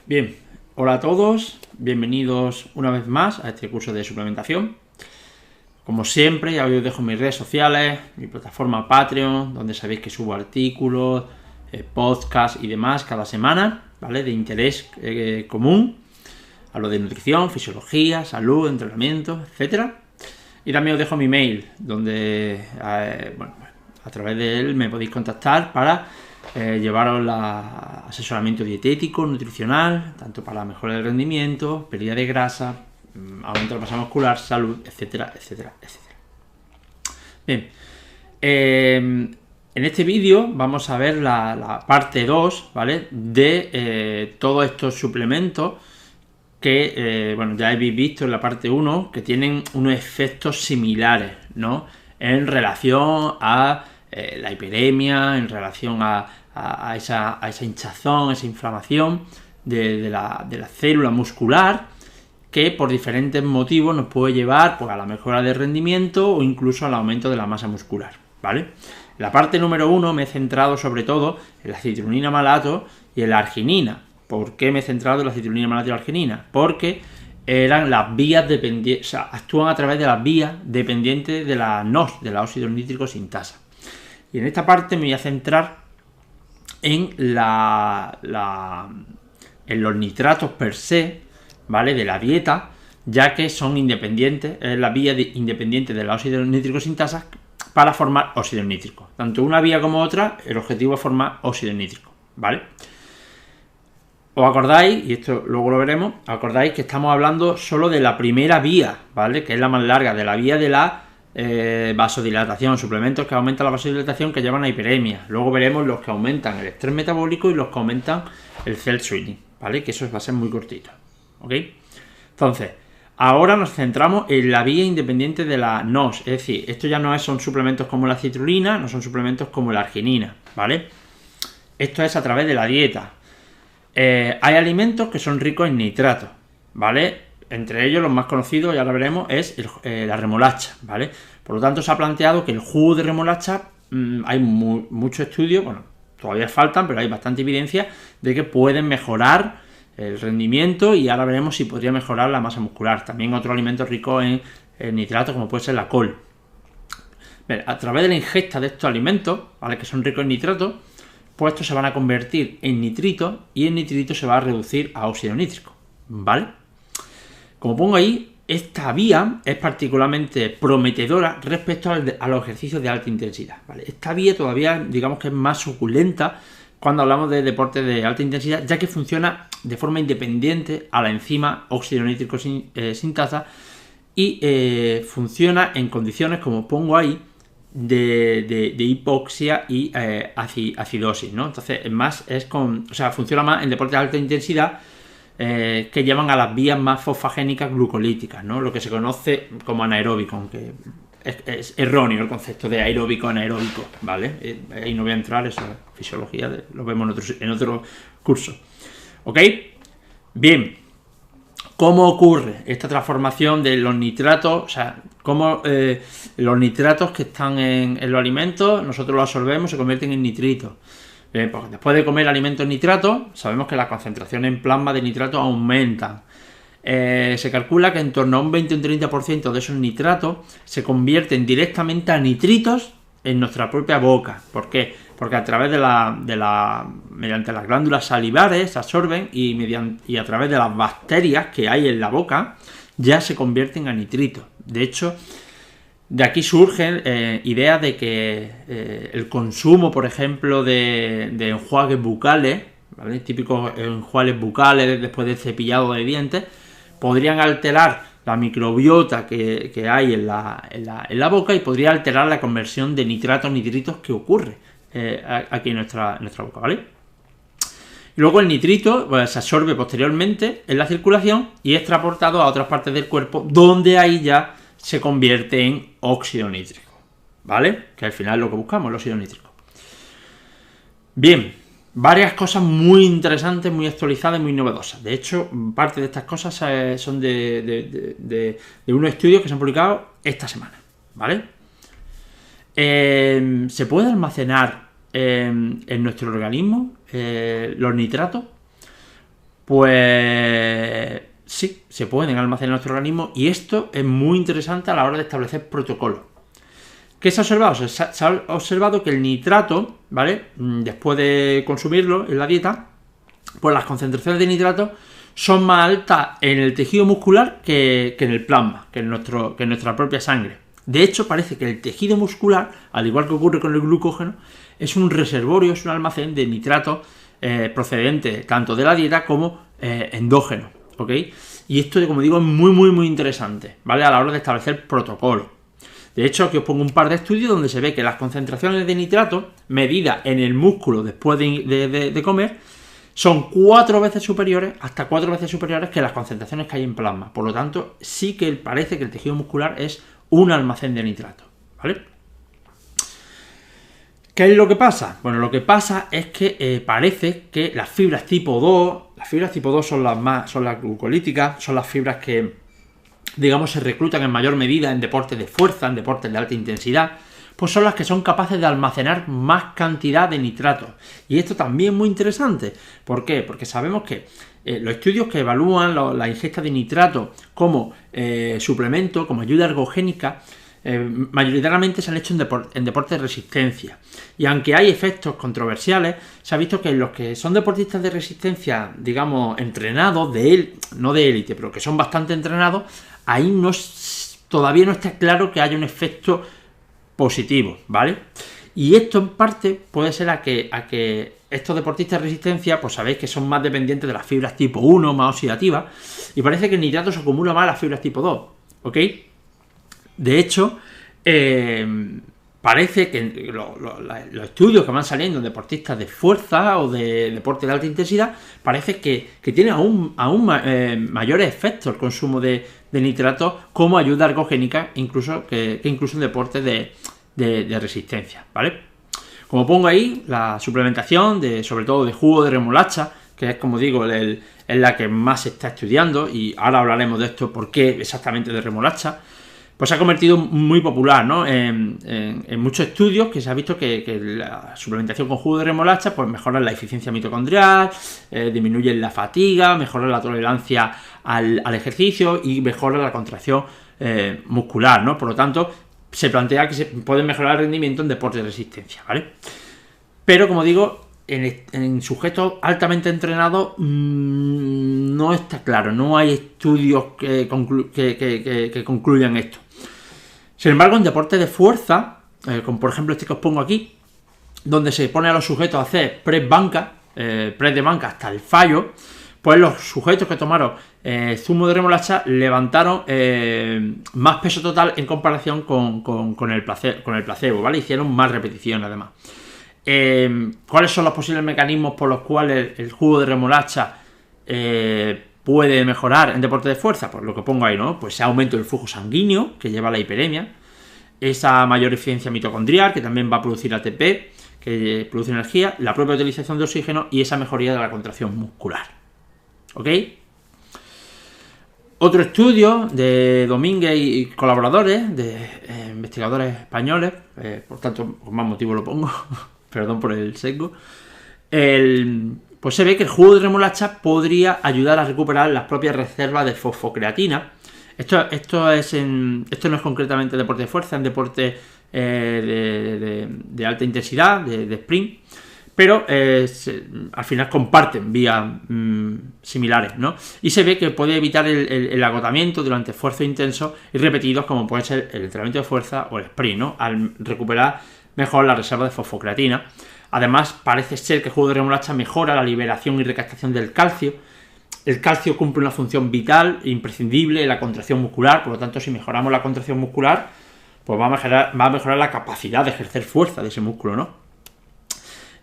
Bien, hola a todos, bienvenidos una vez más a este curso de suplementación. Como siempre, ya os dejo mis redes sociales, mi plataforma Patreon, donde sabéis que subo artículos, podcasts y demás cada semana, ¿vale? De interés común, hablo de nutrición, fisiología, salud, entrenamiento, etcétera. Y también os dejo mi mail, donde a través de él me podéis contactar para llevaros asesoramiento dietético, nutricional, tanto para la mejora del rendimiento, pérdida de grasa, aumento de la masa muscular, salud, etcétera, etcétera, etcétera. Bien, en este vídeo vamos a ver la parte 2, ¿vale? De todos estos suplementos que, ya habéis visto en la parte 1, que tienen unos efectos similares, ¿no? En relación a la hiperemia, en relación a esa hinchazón, esa inflamación de la célula muscular, que por diferentes motivos nos puede llevar pues, a la mejora del rendimiento o incluso al aumento de la masa muscular, ¿vale? En la parte número 1 me he centrado sobre todo en la citronina malato y en la arginina. ¿Por qué me he centrado en la citronina malato y la arginina? Porque eran las vías dependientes, o sea, actúan a través de las vías dependientes de la NOS, de la óxido nítrico sintasa. Y en esta parte me voy a centrar en en los nitratos per se, ¿vale? De la dieta, ya que son independientes, es la vía independiente de la óxido nítrico sintasa para formar óxido nítrico. Tanto una vía como otra, el objetivo es formar óxido nítrico, ¿vale? ¿Os acordáis? Y esto luego lo veremos. ¿Acordáis que estamos hablando solo de la primera vía, ¿vale? Que es la más larga, de la vía de la vasodilatación, suplementos que aumentan la vasodilatación que llevan a hiperemia. Luego veremos los que aumentan el estrés metabólico y los que aumentan el cell switching, ¿vale? Que eso va a ser muy cortito, ¿ok? Entonces, ahora nos centramos en la vía independiente de la NOS, es decir, esto ya no son suplementos como la citrulina, no son suplementos como la arginina, ¿vale? Esto es a través de la dieta. Hay alimentos que son ricos en nitratos, ¿vale? Entre ellos, los más conocidos, ya lo veremos, es la remolacha, ¿vale? Por lo tanto, se ha planteado que el jugo de remolacha, hay muchos estudios, bueno, todavía faltan, pero hay bastante evidencia de que pueden mejorar el rendimiento y ahora veremos si podría mejorar la masa muscular. También otros alimentos ricos en nitratos, como puede ser la col. A través de la ingesta de estos alimentos, ¿vale? Que son ricos en nitratos, pues estos se van a convertir en nitritos y el nitrito se va a reducir a óxido nítrico, ¿vale? Como pongo ahí, esta vía es particularmente prometedora respecto a los ejercicios de alta intensidad, ¿vale? Esta vía todavía, digamos que es más suculenta cuando hablamos de deportes de alta intensidad, ya que funciona de forma independiente a la enzima óxido nítrico sintasa y funciona en condiciones, como pongo ahí, de hipoxia y acidosis, ¿no? Entonces, funciona más en deportes de alta intensidad que llevan a las vías más fosfagénicas glucolíticas, ¿no? Lo que se conoce como anaeróbico, aunque es erróneo el concepto de aeróbico anaeróbico, ¿vale? Ahí no voy a entrar, eso es fisiología, lo vemos en otro curso. ¿Ok? Bien. ¿Cómo ocurre esta transformación de los nitratos? O sea, cómo los nitratos que están en los alimentos, nosotros los absorbemos, se convierten en nitritos. Pues después de comer alimentos nitratos, sabemos que la concentración en plasma de nitratos aumenta. Se calcula que en torno a un 20 o un 30% de esos nitratos se convierten directamente a nitritos en nuestra propia boca. ¿Por qué? Porque a través mediante las glándulas salivares se absorben y a través de las bacterias que hay en la boca ya se convierten a nitritos. De hecho, de aquí surgen ideas de que el consumo, por ejemplo, de enjuagues bucales, ¿vale? Típicos enjuagues bucales después del cepillado de dientes, podrían alterar la microbiota que hay en la boca y podría alterar la conversión de nitratos a nitritos que ocurre aquí en nuestra boca, ¿vale? Y luego el nitrito pues, se absorbe posteriormente en la circulación y es transportado a otras partes del cuerpo, donde ahí ya se convierte en óxido nítrico, ¿vale? Que al final es lo que buscamos, el óxido nítrico. Bien, varias cosas muy interesantes, muy actualizadas y muy novedosas. De hecho, parte de estas cosas son de unos estudios que se han publicado esta semana, ¿vale? ¿Se puede almacenar en nuestro organismo los nitratos? pues sí, se pueden almacenar en nuestro organismo, y esto es muy interesante a la hora de establecer protocolos. ¿Qué se ha observado? Se ha observado que el nitrato, ¿vale? Después de consumirlo en la dieta, pues las concentraciones de nitrato son más altas en el tejido muscular que en el plasma, que en nuestra propia sangre. De hecho, parece que el tejido muscular, al igual que ocurre con el glucógeno, es un reservorio, es un almacén de nitrato procedente tanto de la dieta como endógeno, ¿ok? Y esto, como digo, es muy interesante, ¿vale? A la hora de establecer protocolos. De hecho, aquí os pongo un par de estudios donde se ve que las concentraciones de nitrato medidas en el músculo después de comer son 4 veces superiores, hasta 4 veces superiores que las concentraciones que hay en plasma. Por lo tanto, sí que parece que el tejido muscular es un almacén de nitrato, ¿vale? ¿Qué es lo que pasa? Bueno, lo que pasa es que parece que las fibras tipo 2 son las glucolíticas, son las fibras que, digamos, se reclutan en mayor medida en deportes de fuerza, en deportes de alta intensidad, pues son las que son capaces de almacenar más cantidad de nitratos. Y esto también es muy interesante. ¿Por qué? Porque sabemos que los estudios que evalúan la ingesta de nitrato como suplemento, como ayuda ergogénica, mayoritariamente se han hecho en deportes de resistencia. Y aunque hay efectos controversiales, se ha visto que los que son deportistas de resistencia, digamos, entrenados, no de élite, pero que son bastante entrenados, ahí todavía no está claro que haya un efecto positivo, ¿vale? Y esto en parte puede ser a que estos deportistas de resistencia, pues sabéis que son más dependientes de las fibras tipo 1, más oxidativas, y parece que el nitrato se acumula más en las fibras tipo 2, ¿ok? De hecho, parece que los estudios que van saliendo en deportistas de fuerza o de deporte de alta intensidad, parece que tiene aún mayores efectos el consumo de nitratos como ayuda ergogénica, incluso en deportes de resistencia, ¿vale? Como pongo ahí, la suplementación, sobre todo de jugo de remolacha, que es, como digo, es la que más se está estudiando, y ahora hablaremos de esto, por qué exactamente de remolacha, pues se ha convertido muy popular, ¿no? En muchos estudios que se ha visto que la suplementación con jugo de remolacha pues mejora la eficiencia mitocondrial, disminuye la fatiga, mejora la tolerancia al ejercicio y mejora la contracción muscular, ¿no? Por lo tanto, se plantea que se puede mejorar el rendimiento en deportes de resistencia, ¿vale? Pero, como digo, en sujetos altamente entrenados no está claro, no hay estudios que concluyan esto. Sin embargo, en deportes de fuerza, como por ejemplo este que os pongo aquí, donde se pone a los sujetos a hacer press de banca hasta el fallo, pues los sujetos que tomaron zumo de remolacha levantaron más peso total en comparación con el placebo, ¿vale? Hicieron más repeticiones además. ¿Cuáles son los posibles mecanismos por los cuales el jugo de remolacha puede mejorar en deporte de fuerza? Pues lo que pongo ahí, ¿no? Pues ese aumento del flujo sanguíneo que lleva a la hiperemia, esa mayor eficiencia mitocondrial que también va a producir ATP, que produce energía, la propia utilización de oxígeno y esa mejoría de la contracción muscular. ¿Ok? Otro estudio de Domínguez y colaboradores, de investigadores españoles, por tanto, con más motivo lo pongo, perdón por el sesgo, pues se ve que el jugo de remolacha podría ayudar a recuperar las propias reservas de fosfocreatina. Esto no es concretamente deporte de fuerza, en deporte de alta intensidad, de sprint, pero al final comparten vías similares, ¿no? Y se ve que puede evitar el agotamiento durante esfuerzos intensos y repetidos, como puede ser el entrenamiento de fuerza o el sprint, ¿no? Al recuperar mejor la reserva de fosfocreatina. Además, parece ser que el jugo de remolacha mejora la liberación y recaptación del calcio. El calcio cumple una función vital e imprescindible en la contracción muscular, por lo tanto, si mejoramos la contracción muscular, pues va a mejorar la capacidad de ejercer fuerza de ese músculo, ¿no?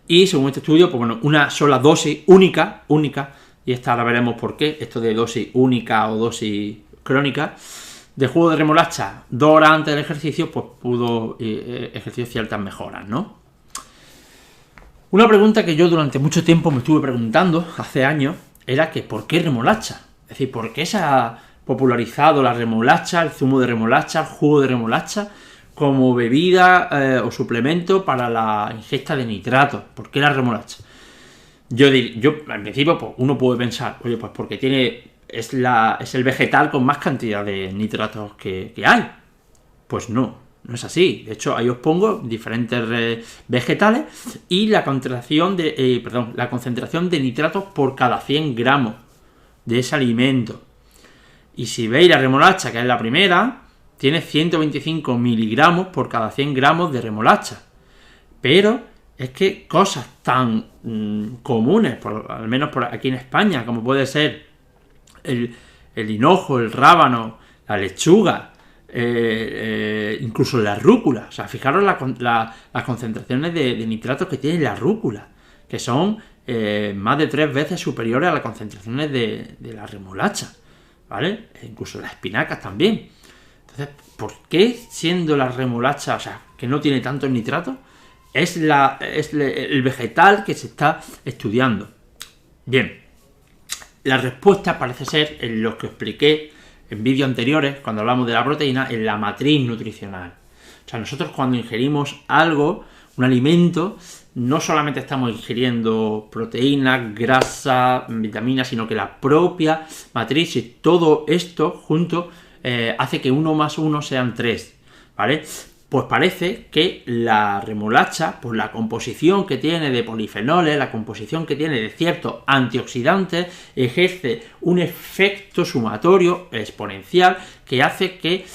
Y según este estudio, pues bueno, una sola dosis única, y esta ahora veremos por qué, esto de dosis única o dosis crónica, de jugo de remolacha 2 horas antes del ejercicio, pues pudo ejercer ciertas mejoras, ¿no? Una pregunta que yo durante mucho tiempo me estuve preguntando, hace años, era que ¿por qué remolacha? Es decir, ¿por qué se ha popularizado la remolacha, el zumo de remolacha, el jugo de remolacha como bebida o suplemento para la ingesta de nitratos? ¿Por qué la remolacha? Yo en principio, pues uno puede pensar, oye, pues porque es el vegetal con más cantidad de nitratos que hay. Pues no es así. De hecho, ahí os pongo diferentes vegetales y la concentración de nitratos por cada 100 gramos de ese alimento. Y si veis la remolacha, que es la primera, tiene 125 miligramos por cada 100 gramos de remolacha. Pero es que cosas tan comunes, al menos por aquí en España, como puede ser el hinojo, el rábano, la lechuga, incluso la rúcula. O sea, fijaros las concentraciones de nitratos que tiene la rúcula, que son más de 3 veces superiores a las concentraciones de la remolacha, ¿vale? Incluso las espinacas también. Entonces, ¿por qué siendo la remolacha, o sea, que no tiene tantos nitratos, es el vegetal que se está estudiando? Bien, la respuesta parece ser en lo que expliqué en vídeos anteriores, cuando hablamos de la proteína, en la matriz nutricional. O sea, nosotros cuando ingerimos algo, un alimento, no solamente estamos ingiriendo proteínas, grasa, vitaminas, sino que la propia matriz y todo esto junto hace que 1 más 1 sean 3, ¿vale? Pues parece que la remolacha, por la composición que tiene de polifenoles, la composición que tiene de ciertos antioxidantes, ejerce un efecto sumatorio exponencial que hace que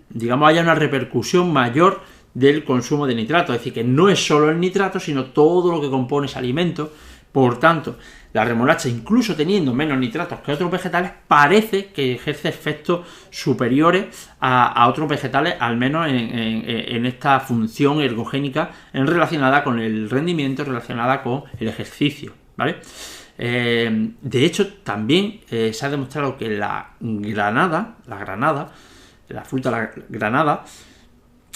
digamos, haya una repercusión mayor del consumo de nitrato. Es decir, que no es solo el nitrato, sino todo lo que compone ese alimento. Por tanto, la remolacha, incluso teniendo menos nitratos que otros vegetales, parece que ejerce efectos superiores a otros vegetales, al menos en esta función ergogénica relacionada con el rendimiento, relacionada con el ejercicio, ¿vale? De hecho, también se ha demostrado que la fruta granada,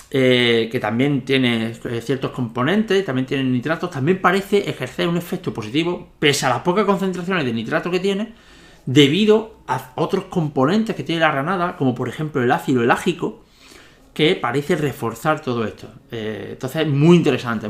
que también tiene ciertos componentes, también tiene nitratos, también parece ejercer un efecto positivo, pese a las pocas concentraciones de nitrato que tiene, debido a otros componentes que tiene la granada, como por ejemplo el ácido elágico, que parece reforzar todo esto. Entonces es muy interesante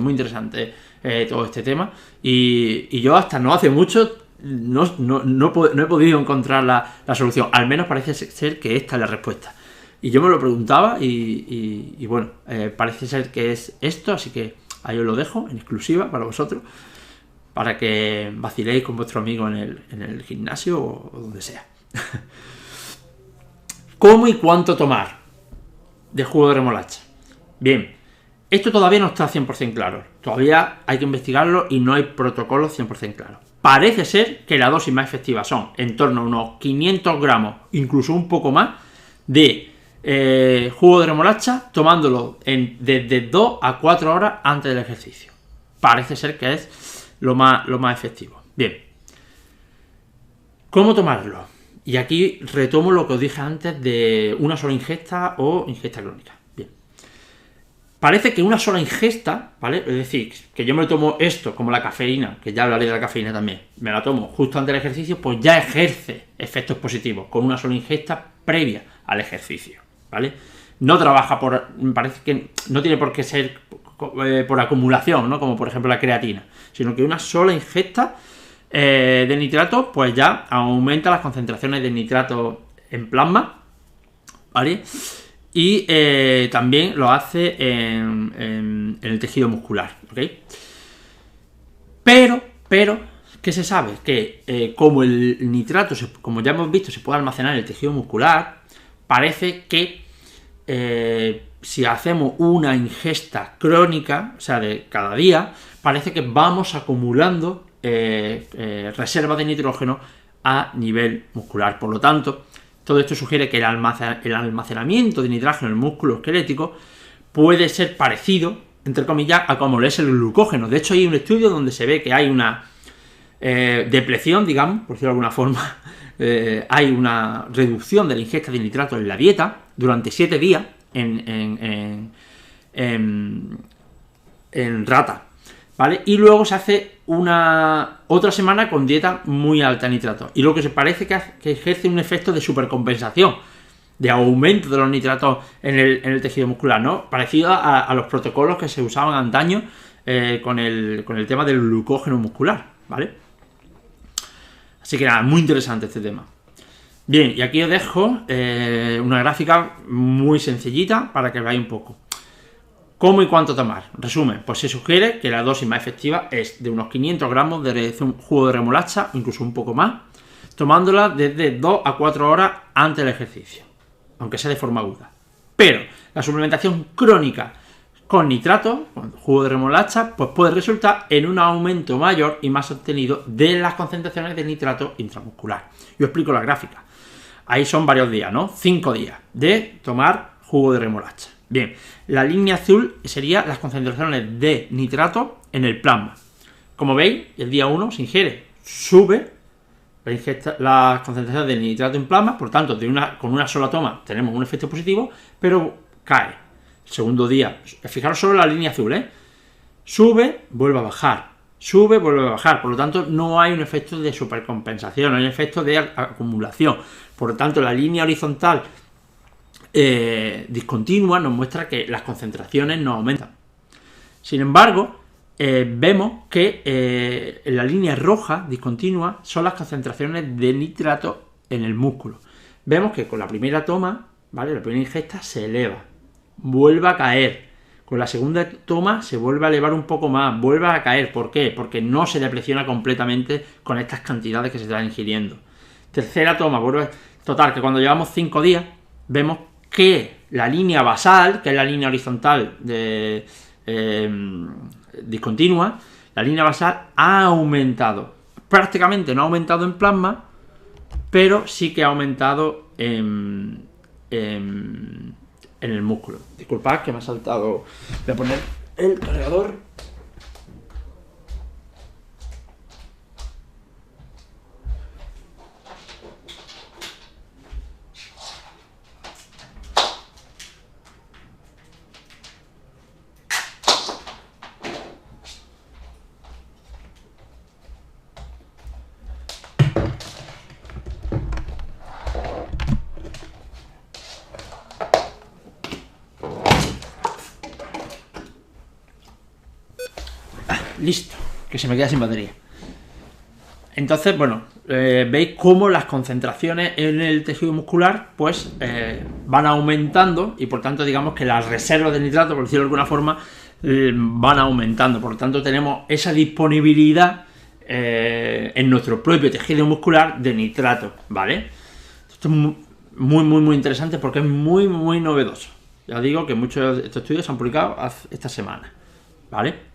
todo este tema, y yo hasta no hace mucho no he podido encontrar la solución. Al menos parece ser que esta es la respuesta. Y yo me lo preguntaba y bueno, parece ser que es esto, así que ahí os lo dejo en exclusiva para vosotros, para que vaciléis con vuestro amigo en el gimnasio o donde sea. ¿Cómo y cuánto tomar de jugo de remolacha? Bien, esto todavía no está 100% claro, todavía hay que investigarlo y no hay protocolos 100% claros. Parece ser que la dosis más efectiva son en torno a unos 500 gramos, incluso un poco más, de jugo de remolacha, tomándolo desde 2 a 4 horas antes del ejercicio. Parece ser que es lo más efectivo. Bien, ¿cómo tomarlo? Y aquí retomo lo que os dije antes de una sola ingesta o ingesta crónica. Bien, parece que una sola ingesta, ¿vale? Es decir, que yo me tomo esto como la cafeína, que ya hablaré de la cafeína también, me la tomo justo antes del ejercicio, pues ya ejerce efectos positivos con una sola ingesta previa al ejercicio, ¿vale? No trabaja parece que no tiene por qué ser por acumulación, ¿no? Como por ejemplo la creatina, sino que una sola ingesta de nitrato, pues ya aumenta las concentraciones de nitrato en plasma, ¿vale? Y también lo hace en el tejido muscular, ¿ok? Pero, ¿qué se sabe? Que como el nitrato, como ya hemos visto, se puede almacenar en el tejido muscular, parece que si hacemos una ingesta crónica, o sea, de cada día, parece que vamos acumulando reservas de nitrógeno a nivel muscular. Por lo tanto, todo esto sugiere que el almacenamiento de nitrógeno en el músculo esquelético puede ser parecido, entre comillas, a como lo es el glucógeno. De hecho, hay un estudio donde se ve que hay una depleción, digamos, por decirlo de alguna forma, hay una reducción de la ingesta de nitrato en la dieta durante 7 días en rata, ¿vale? Y luego se hace otra semana con dieta muy alta en nitrato. Y lo que se parece que ejerce un efecto de supercompensación, de aumento de los nitratos en el tejido muscular, ¿no? Parecido a los protocolos que se usaban antaño con el tema del glucógeno muscular, ¿vale? Así que nada, muy interesante este tema. Bien, y aquí os dejo una gráfica muy sencillita para que veáis un poco. ¿Cómo y cuánto tomar? Resumen, pues se sugiere que la dosis más efectiva es de unos 500 gramos de jugo de remolacha, incluso un poco más, tomándola desde 2 a 4 horas antes del ejercicio, aunque sea de forma aguda. Pero la suplementación crónica con nitrato, con jugo de remolacha, pues puede resultar en un aumento mayor y más sostenido de las concentraciones de nitrato intramuscular. Yo explico la gráfica. Ahí son varios días, ¿no? 5 días de tomar jugo de remolacha. Bien, la línea azul sería las concentraciones de nitrato en el plasma. Como veis, el día 1 se ingiere, sube las concentraciones de nitrato en plasma, por tanto, con una sola toma tenemos un efecto positivo, pero cae. El segundo día, fijaros solo en la línea azul, sube, vuelve a bajar, sube, vuelve a bajar, por lo tanto no hay un efecto de supercompensación, no hay un efecto de acumulación, por lo tanto la línea horizontal discontinua nos muestra que las concentraciones no aumentan. Sin embargo, vemos que en la línea roja discontinua son las concentraciones de nitrato en el músculo. Vemos que con la primera toma, ¿vale?, la primera ingesta se eleva, vuelve a caer. Con la segunda toma se vuelve a elevar un poco más, vuelve a caer. ¿Por qué? Porque no se depresiona completamente con estas cantidades que se están ingiriendo. Tercera toma, vuelve. Total, que cuando llevamos 5 días, vemos que la línea basal, que es la línea horizontal discontinua, la línea basal ha aumentado. Prácticamente no ha aumentado en plasma, pero sí que ha aumentado en el músculo. Disculpad que me ha saltado. Voy a poner el cargador. Listo, que se me queda sin batería. Entonces, bueno, veis cómo las concentraciones en el tejido muscular pues van aumentando y por tanto digamos que las reservas de nitrato, por decirlo de alguna forma, van aumentando. Por lo tanto tenemos esa disponibilidad en nuestro propio tejido muscular de nitrato, ¿vale? Esto es muy interesante porque es muy novedoso. Ya digo que muchos de estos estudios se han publicado esta semana, ¿vale?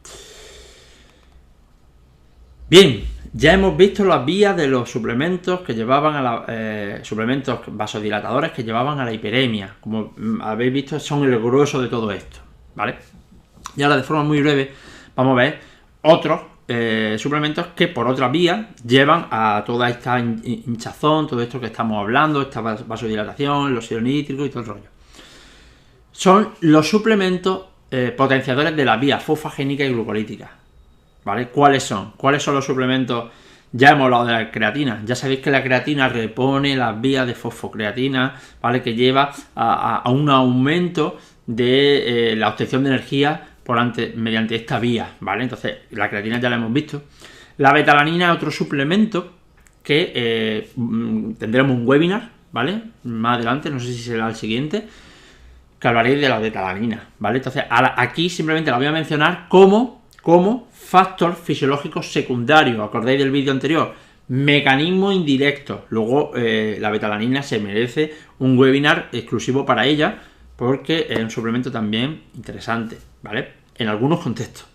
Bien, ya hemos visto las vías de los suplementos que llevaban a suplementos vasodilatadores que llevaban a la hiperemia. Como habéis visto, son el grueso de todo esto, ¿vale? Y ahora de forma muy breve vamos a ver otros suplementos que por otra vía llevan a toda esta hinchazón, todo esto que estamos hablando, esta vasodilatación, el óxido nítrico y todo el rollo. Son los suplementos potenciadores de la vía fosfagénica y glucolítica, ¿vale? ¿Cuáles son? ¿Cuáles son los suplementos? Ya hemos hablado de la creatina. Ya sabéis que la creatina repone las vías de fosfocreatina, ¿vale?, que lleva a un aumento de la obtención de energía mediante esta vía, ¿vale? Entonces, la creatina ya la hemos visto. La betalanina es otro suplemento que tendremos un webinar, ¿vale?, más adelante, no sé si será el siguiente, que hablaré de la betalanina, ¿vale? Entonces, aquí simplemente la voy a mencionar como factor fisiológico secundario. ¿Acordáis del vídeo anterior? Mecanismo indirecto. Luego la betalanina se merece un webinar exclusivo para ella porque es un suplemento también interesante, ¿vale?, en algunos contextos.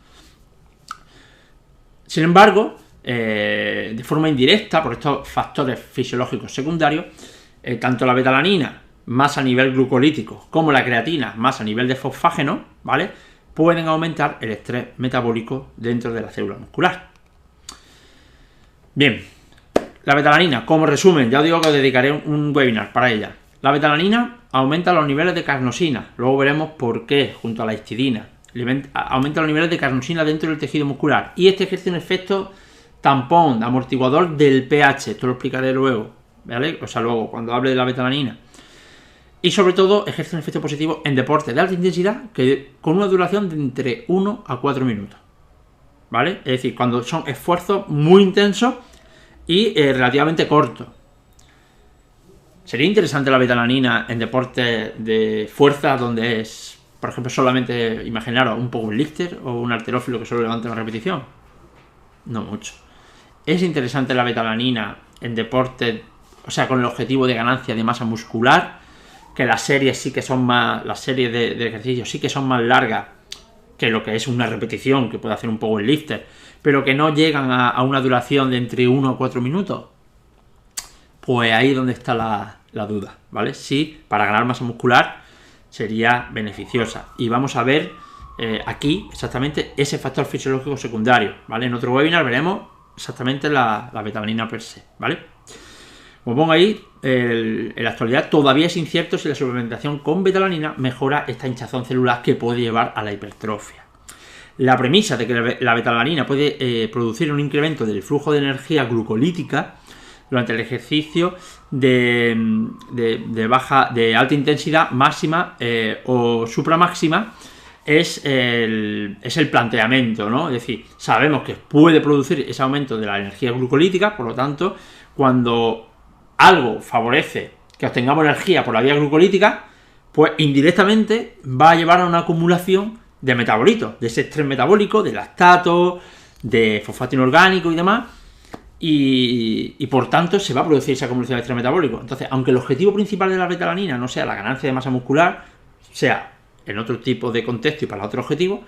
Sin embargo, de forma indirecta, por estos factores fisiológicos secundarios, tanto la betalanina más a nivel glucolítico como la creatina más a nivel de fosfágeno, ¿vale?, pueden aumentar el estrés metabólico dentro de la célula muscular. Bien, la betalanina, como resumen, ya os digo que os dedicaré un webinar para ella. La betalanina aumenta los niveles de carnosina, luego veremos por qué, junto a la histidina. Aumenta los niveles de carnosina dentro del tejido muscular y este ejerce un efecto tampón, amortiguador del pH, esto lo explicaré luego, ¿vale? O sea, luego, cuando hable de la betalanina. Y sobre todo ejerce un efecto positivo en deportes de alta intensidad con una duración de entre 1 a 4 minutos. ¿vale? Es decir, cuando son esfuerzos muy intensos y relativamente cortos. Sería interesante la betalanina en deportes de fuerza donde es, por ejemplo, solamente, imaginaros, un powerlifter o un halterófilo que solo levanta una repetición. No mucho. Es interesante la betalanina en deportes, o sea, con el objetivo de ganancia de masa muscular, que las series sí que son más, las series de ejercicios sí que son más largas que lo que es una repetición que puede hacer un powerlifter, pero que no llegan a una duración de entre 1 a 4 minutos. Pues ahí es donde está la duda, ¿vale? Sí, para ganar masa muscular sería beneficiosa. Y vamos a ver aquí exactamente ese factor fisiológico secundario, ¿vale? En otro webinar veremos exactamente la betalanina per se, ¿vale? Como pongo ahí, en la actualidad todavía es incierto si la suplementación con betalanina mejora esta hinchazón celular que puede llevar a la hipertrofia. La premisa de que la betalanina puede producir un incremento del flujo de energía glucolítica durante el ejercicio de alta intensidad máxima o supramáxima es el planteamiento, ¿no? Es decir, sabemos que puede producir ese aumento de la energía glucolítica, por lo tanto, cuando algo favorece que obtengamos energía por la vía glucolítica, pues indirectamente va a llevar a una acumulación de metabolitos, de ese estrés metabólico, de lactato, de fosfato inorgánico y demás, y por tanto se va a producir esa acumulación de estrés metabólico. Entonces, aunque el objetivo principal de la betalanina no sea la ganancia de masa muscular, sea en otro tipo de contexto y para otro objetivo,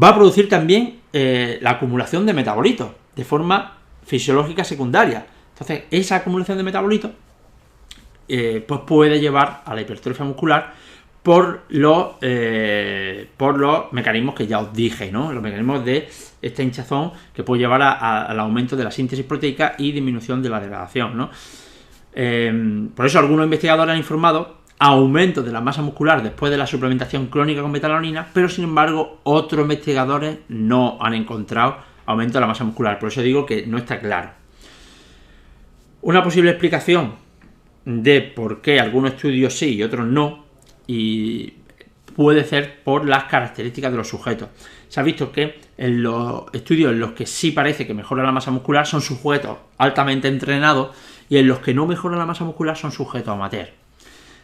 va a producir también la acumulación de metabolitos de forma fisiológica secundaria. Entonces, esa acumulación de metabolitos pues puede llevar a la hipertrofia muscular por los mecanismos que ya os dije, ¿no? Los mecanismos de esta hinchazón que puede llevar al aumento de la síntesis proteica y disminución de la degradación, ¿no? Por eso algunos investigadores han informado aumento de la masa muscular después de la suplementación crónica con betalanina, pero sin embargo otros investigadores no han encontrado aumento de la masa muscular. Por eso digo que no está claro. Una posible explicación de por qué algunos estudios sí y otros no, y puede ser por las características de los sujetos. Se ha visto que en los estudios en los que sí parece que mejora la masa muscular son sujetos altamente entrenados y en los que no mejora la masa muscular son sujetos amateur.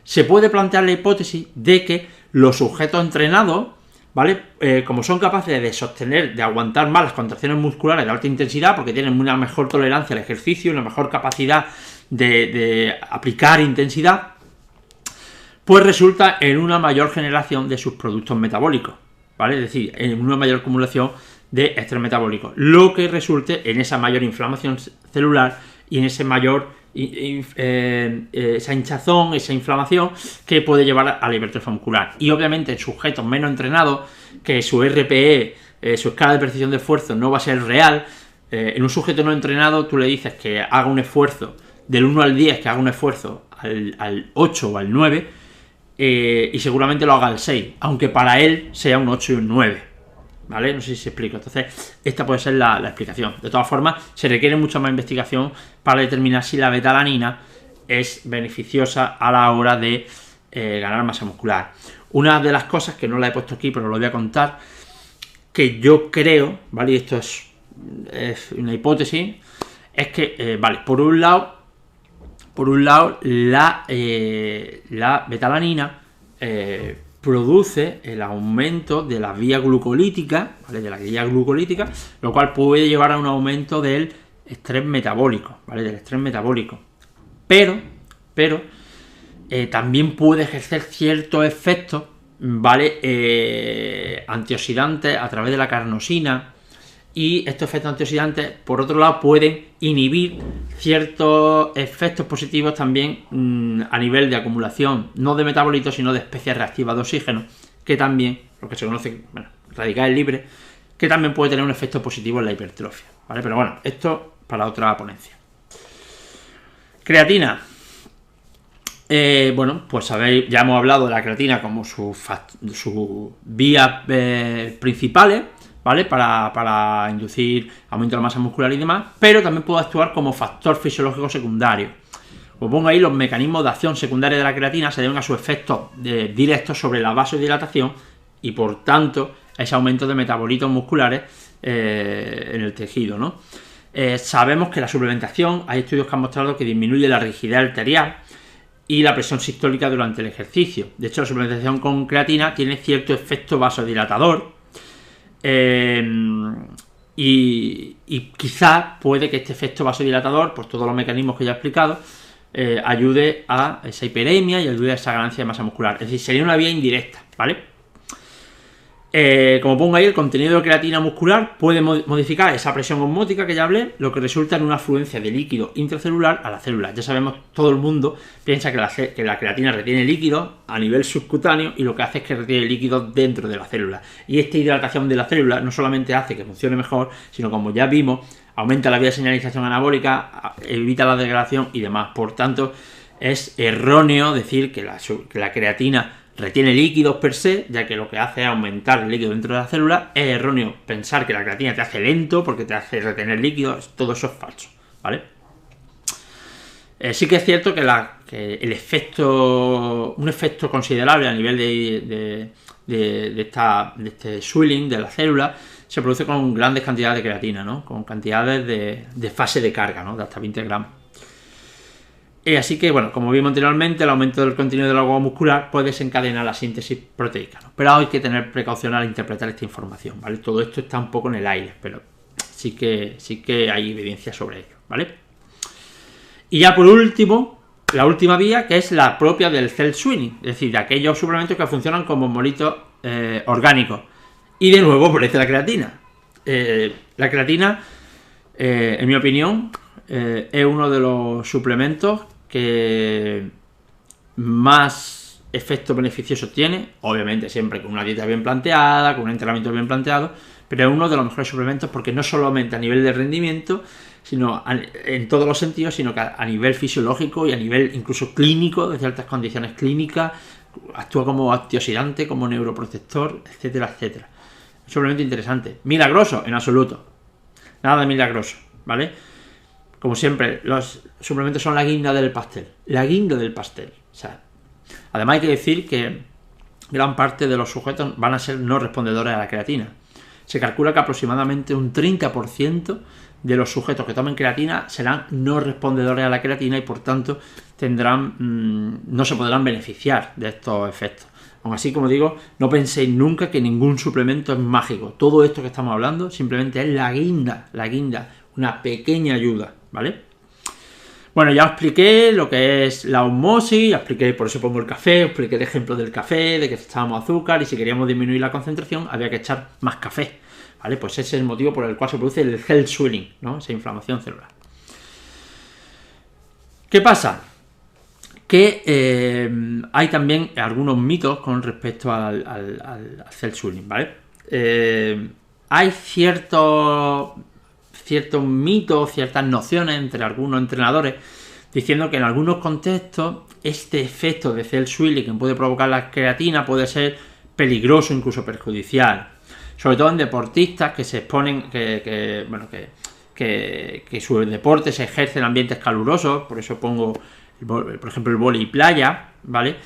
Se puede plantear la hipótesis de que los sujetos entrenados, ¿vale? Como son capaces de sostener, de aguantar más las contracciones musculares de alta intensidad porque tienen una mejor tolerancia al ejercicio, una mejor capacidad de aplicar intensidad, pues resulta en una mayor generación de sus productos metabólicos, ¿vale? Es decir, en una mayor acumulación de estrés metabólico, lo que resulte en esa mayor inflamación celular y en ese mayor esa hinchazón, esa inflamación que puede llevar a la hipertrofia muscular. Y obviamente en sujetos menos entrenados, que su RPE, su escala de percepción de esfuerzo no va a ser real, en un sujeto no entrenado tú le dices que haga un esfuerzo del 1 al 10, que haga un esfuerzo al 8 o al 9, y seguramente lo haga al 6, aunque para él sea un 8 y un 9, ¿vale? No sé si se explica. Entonces, esta puede ser la explicación. De todas formas, se requiere mucha más investigación para determinar si la betalanina es beneficiosa a la hora de ganar masa muscular. Una de las cosas que no la he puesto aquí, pero lo voy a contar, que yo creo, ¿vale? Y esto es una hipótesis, es que, vale, por un lado, la betalanina produce el aumento de la vía glucolítica, ¿vale? De la vía glucolítica, lo cual puede llevar a un aumento del estrés metabólico, ¿vale? Del estrés metabólico. Pero también puede ejercer ciertos efectos, ¿vale? Antioxidantes a través de la carnosina, y estos efectos antioxidantes, por otro lado, pueden inhibir ciertos efectos positivos también a nivel de acumulación, no de metabolitos, sino de especies reactivas de oxígeno, que también, lo que se conoce, bueno, radicales libres, que también puede tener un efecto positivo en la hipertrofia, ¿vale? Pero bueno, esto para otra ponencia. Creatina. Bueno, pues sabéis, ya hemos hablado de la creatina como sus vías principales, ¿vale? Para inducir aumento de la masa muscular y demás, pero también puede actuar como factor fisiológico secundario. Os pongo ahí los mecanismos de acción secundaria de la creatina se deben a sus efectos directos sobre la vasodilatación y por tanto a ese aumento de metabolitos musculares en el tejido, ¿no? Sabemos que la suplementación, hay estudios que han mostrado que disminuye la rigidez arterial y la presión sistólica durante el ejercicio. De hecho, la suplementación con creatina tiene cierto efecto vasodilatador, y quizá puede que este efecto vasodilatador, por todos los mecanismos que ya he explicado, ayude a esa hiperemia y ayude a esa ganancia de masa muscular. Es decir, sería una vía indirecta, ¿vale? Como pongo ahí, el contenido de creatina muscular puede modificar esa presión osmótica que ya hablé, lo que resulta en una afluencia de líquido intracelular a la célula. Ya sabemos, todo el mundo piensa que la creatina retiene líquido a nivel subcutáneo y lo que hace es que retiene líquido dentro de la célula. Y esta hidratación de la célula no solamente hace que funcione mejor, sino, como ya vimos, aumenta la vía de señalización anabólica, evita la degradación y demás. Por tanto, es erróneo decir que la creatina retiene líquidos per se, ya que lo que hace es aumentar el líquido dentro de la célula. Es erróneo pensar que la creatina te hace lento porque te hace retener líquidos. Todo eso es falso, ¿vale? Sí que es cierto que el efecto, un efecto considerable a nivel de este swelling de la célula se produce con grandes cantidades de creatina, ¿no? Con cantidades de fase de carga, ¿no? De hasta 20 gramos. Así que, bueno, como vimos anteriormente, el aumento del contenido del agua muscular puede desencadenar la síntesis proteica, ¿no? Pero hay que tener precaución al interpretar esta información, ¿vale? Todo esto está un poco en el aire, pero sí que hay evidencia sobre ello, ¿vale? Y ya por último, la última vía, que es la propia del cell swinning, es decir, de aquellos suplementos que funcionan como molitos orgánicos. Y de nuevo aparece la creatina. La creatina, en mi opinión, es uno de los suplementos que más efectos beneficiosos tiene, obviamente siempre con una dieta bien planteada, con un entrenamiento bien planteado, pero es uno de los mejores suplementos porque no solamente a nivel de rendimiento, sino en todos los sentidos, sino que a nivel fisiológico y a nivel incluso clínico, de ciertas condiciones clínicas, actúa como antioxidante, como neuroprotector, etcétera, etcétera. Un suplemento interesante. ¿Milagroso? En absoluto. Nada de milagroso, ¿vale? Como siempre, los suplementos son la guinda del pastel. La guinda del pastel. O sea, además hay que decir que gran parte de los sujetos van a ser no respondedores a la creatina. Se calcula que aproximadamente un 30% de los sujetos que tomen creatina serán no respondedores a la creatina y por tanto no se podrán beneficiar de estos efectos. Aún así, como digo, no penséis nunca que ningún suplemento es mágico. Todo esto que estamos hablando simplemente es la guinda, una pequeña ayuda, ¿vale? Bueno, ya os expliqué lo que es la osmosis, ya expliqué, por eso pongo el café, os expliqué el ejemplo del café, de que echábamos azúcar y si queríamos disminuir la concentración había que echar más café, ¿vale? Pues ese es el motivo por el cual se produce el cell swelling, ¿no? Esa inflamación celular. ¿Qué pasa? Que hay también algunos mitos con respecto al cell swelling, ¿vale? Hay ciertos mitos, ciertas nociones entre algunos entrenadores diciendo que en algunos contextos este efecto de cell swelling que puede provocar la creatina puede ser peligroso, incluso perjudicial, sobre todo en deportistas que se exponen, que su deporte se ejerce en ambientes calurosos. Por eso pongo, por ejemplo, el vóley playa, ¿vale?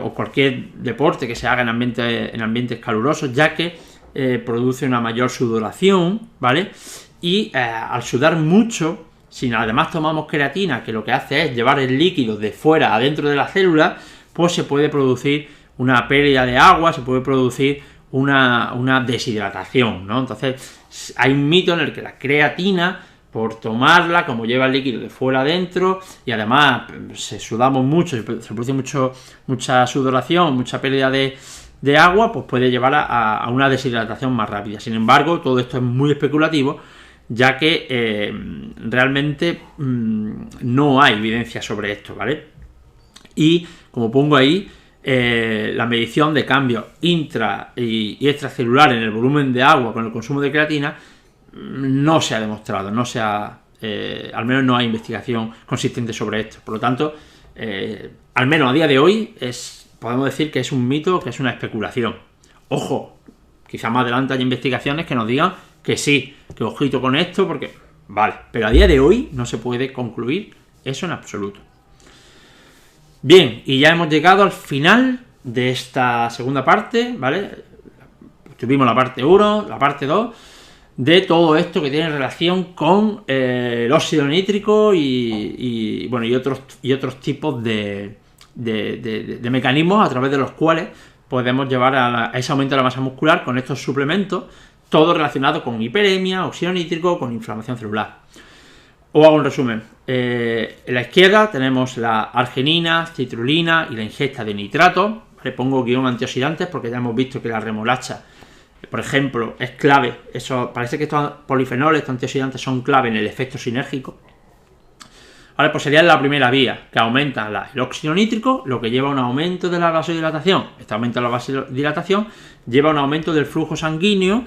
O cualquier deporte que se haga en ambientes calurosos, ya que produce una mayor sudoración, ¿vale? Y al sudar mucho, si además tomamos creatina, que lo que hace es llevar el líquido de fuera adentro de la célula, pues se puede producir una pérdida de agua, se puede producir una deshidratación, ¿no? Entonces hay un mito en el que la creatina, por tomarla, como lleva el líquido de fuera adentro, y además sudamos mucho, se produce mucha sudoración, mucha pérdida de agua, pues puede llevar a una deshidratación más rápida. Sin embargo, todo esto es muy especulativo, ya que realmente no hay evidencia sobre esto, ¿vale? Y como pongo ahí, la medición de cambios intra y extracelular en el volumen de agua con el consumo de creatina no se ha demostrado, al menos no hay investigación consistente sobre esto. Por lo tanto, al menos a día de hoy podemos decir que es un mito, que es una especulación. Ojo, quizá más adelante haya investigaciones que nos digan que sí, que ojito con esto, porque vale, pero a día de hoy no se puede concluir eso en absoluto. Bien, y ya hemos llegado al final de esta segunda parte, ¿vale? Tuvimos la parte 1, la parte 2, de todo esto que tiene relación con el óxido nítrico y otros tipos de mecanismos a través de los cuales podemos llevar a ese aumento de la masa muscular con estos suplementos, todo relacionado con hiperemia, óxido nítrico, con inflamación celular. Os hago un resumen. En la izquierda tenemos la arginina, citrulina y la ingesta de nitrato. Le pongo guión antioxidantes porque ya hemos visto que la remolacha, por ejemplo, es clave. Parece que estos polifenoles, estos antioxidantes son clave en el efecto sinérgico. Vale, pues sería la primera vía, que aumenta el óxido nítrico, lo que lleva a un aumento de la vasodilatación. Este aumento de la vasodilatación lleva a un aumento del flujo sanguíneo,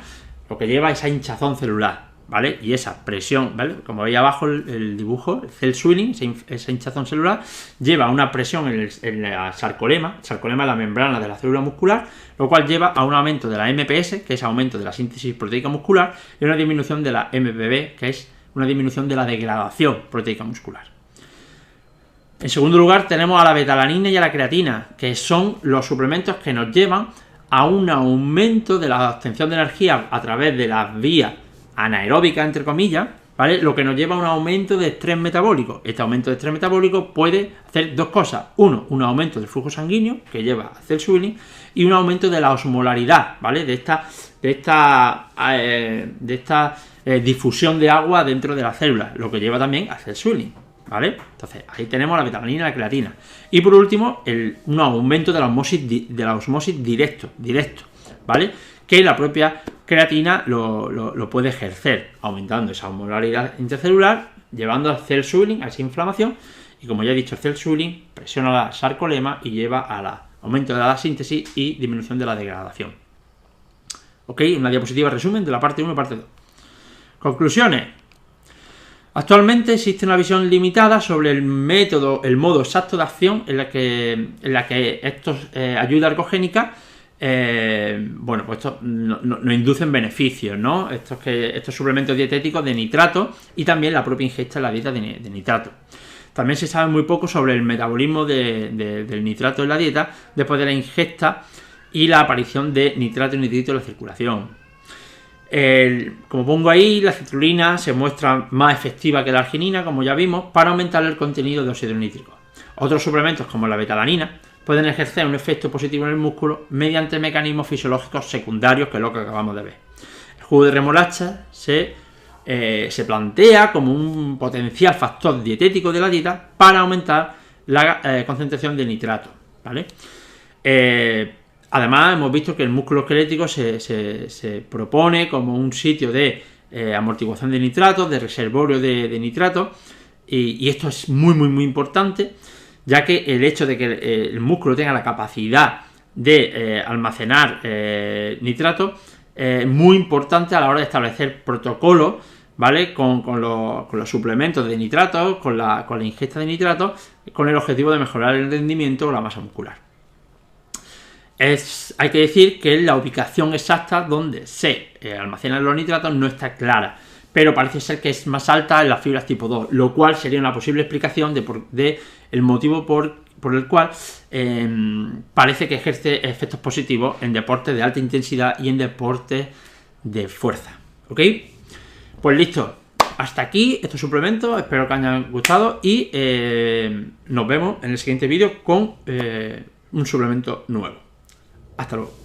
lo que lleva a esa hinchazón celular, ¿vale? Y esa presión, ¿vale? Como veis abajo el dibujo, el cell swelling, esa hinchazón celular, lleva a una presión en la sarcolema. El sarcolema es la membrana de la célula muscular, lo cual lleva a un aumento de la MPS, que es aumento de la síntesis proteica muscular, y una disminución de la MPB, que es una disminución de la degradación proteica muscular. En segundo lugar tenemos a la betalanina y a la creatina, que son los suplementos que nos llevan a un aumento de la obtención de energía a través de las vías anaeróbicas, entre comillas, ¿vale? Lo que nos lleva a un aumento de estrés metabólico. Este aumento de estrés metabólico puede hacer dos cosas. Uno, un aumento del flujo sanguíneo, que lleva a cell swelling, y un aumento de la osmolaridad, ¿vale? De esta difusión de agua dentro de la célula, lo que lleva también a cell swelling, ¿vale? Entonces, ahí tenemos la betalanina y la creatina. Y por último, un aumento de la osmosis directo, ¿vale? Que la propia creatina lo puede ejercer, aumentando esa osmolaridad intercelular, llevando al cell swelling, a esa inflamación, y como ya he dicho, el cell swelling presiona la sarcolema y lleva al aumento de la síntesis y disminución de la degradación. ¿Ok? Una diapositiva resumen de la parte 1 y parte 2. Conclusiones. Actualmente existe una visión limitada sobre el modo exacto de acción en la que estos ayuda ergogénica, pues esto nos inducen beneficios, ¿no? Estos suplementos dietéticos de nitrato y también la propia ingesta en la dieta de nitrato. También se sabe muy poco sobre el metabolismo del nitrato en la dieta después de la ingesta y la aparición de nitrato y nitrito en la circulación. Como pongo ahí, la citrulina se muestra más efectiva que la arginina, como ya vimos, para aumentar el contenido de óxido nítrico. Otros suplementos, como la betalanina, pueden ejercer un efecto positivo en el músculo mediante mecanismos fisiológicos secundarios, que es lo que acabamos de ver. El jugo de remolacha se plantea como un potencial factor dietético de la dieta para aumentar la concentración de nitrato, ¿vale? Además, hemos visto que el músculo esquelético se propone como un sitio de amortiguación de nitratos, de reservorio de nitratos, y esto es muy importante, ya que el hecho de que el músculo tenga la capacidad de almacenar nitratos es muy importante a la hora de establecer protocolos, ¿vale? Con los suplementos de nitratos, con la ingesta de nitratos, con el objetivo de mejorar el rendimiento o la masa muscular. Hay que decir que la ubicación exacta donde se almacenan los nitratos no está clara, pero parece ser que es más alta en las fibras tipo 2, lo cual sería una posible explicación de el motivo por el cual parece que ejerce efectos positivos en deportes de alta intensidad y en deportes de fuerza. ¿Ok? Pues listo, hasta aquí estos suplementos, espero que hayan gustado y nos vemos en el siguiente vídeo con un suplemento nuevo. Hasta luego.